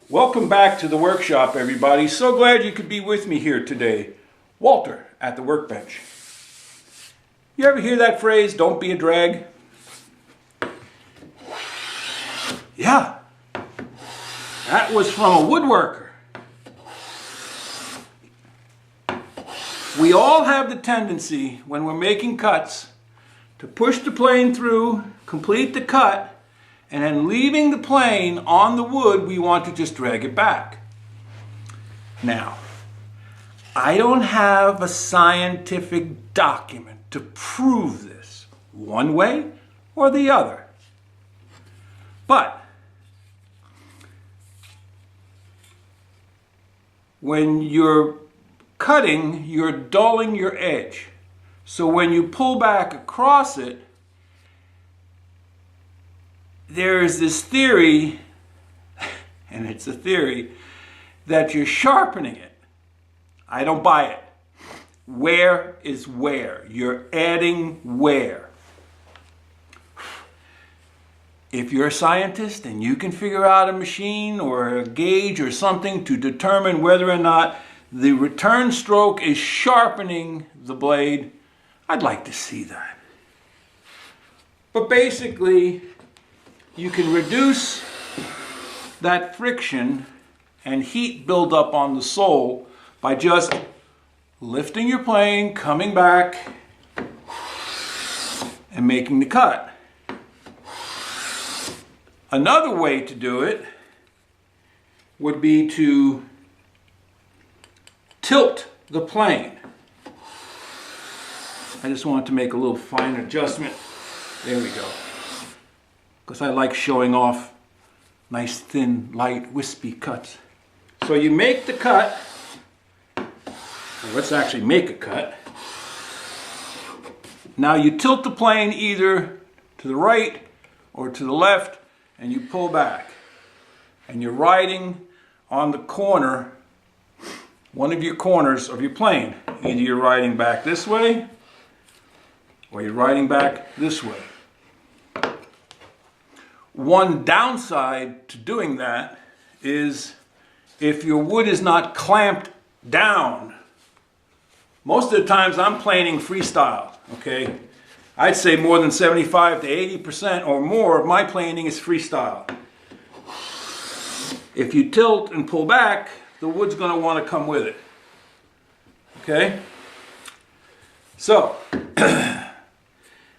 Welcome back to the workshop, everybody. So glad you could be with me here today. Walter at the workbench. You ever hear that phrase, don't be a drag? Yeah, that was from a woodworker. We all have the tendency, when we're making cuts, to push the plane through, complete the cut, and then leaving the plane on the wood, we want to just drag it back. Now, I don't have a scientific document to prove this one way or the other. But when you're cutting, you're dulling your edge. So when you pull back across it, there's this theory, and it's a theory, that you're sharpening it. I don't buy it. Wear is wear. You're adding wear. If you're a scientist and you can figure out a machine or a gauge or something to determine whether or not the return stroke is sharpening the blade, I'd like to see that. But basically, you can reduce that friction and heat buildup on the sole by just lifting your plane, coming back, and making the cut. Another way to do it would be to tilt the plane. I just wanted to make a little fine adjustment. There we go. Because I like showing off nice, thin, light, wispy cuts. So you make the cut. Let's actually make a cut. Now you tilt the plane either to the right or to the left, and you pull back. And you're riding on the corner, one of your corners of your plane. Either you're riding back this way, or you're riding back this way. One downside to doing that is if your wood is not clamped down. Most of the times I'm planing freestyle, okay? I'd say more than 75 to 80% or more of my planing is freestyle. If you tilt and pull back, the wood's going to want to come with it. Okay? So,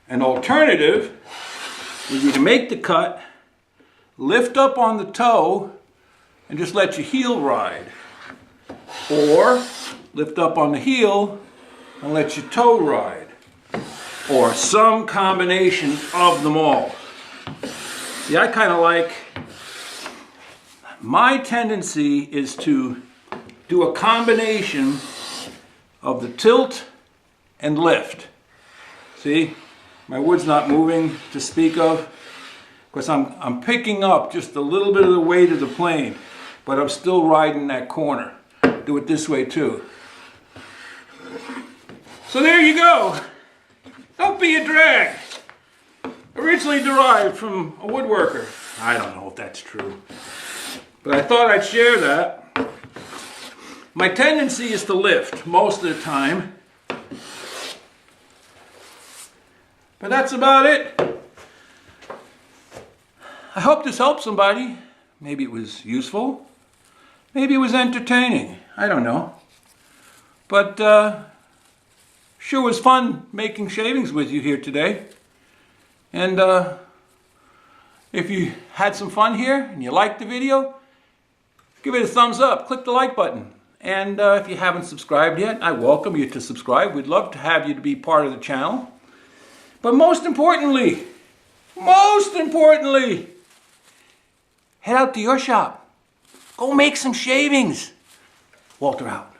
an alternative would be to make the cut, lift up on the toe, and just let your heel ride. Or lift up on the heel and let your toe ride. Or some combination of them all. See, I kind of like, my tendency is to do a combination of the tilt and lift. See, my wood's not moving to speak of, because I'm picking up just a little bit of the weight of the plane, but I'm still riding that corner. Do it this way too. So there you go. Don't be a drag. Originally derived from a woodworker. I don't know if that's true, but I thought I'd share that. My tendency is to lift most of the time, but that's about it. I hope this helped somebody. Maybe it was useful. Maybe it was entertaining. I don't know. But sure was fun making shavings with you here today. And if you had some fun here and you liked the video, give it a thumbs up. Click the like button. And if you haven't subscribed yet, I welcome you to subscribe. We'd love to have you to be part of the channel. But most importantly, head out to your shop. Go make some shavings. Walter out.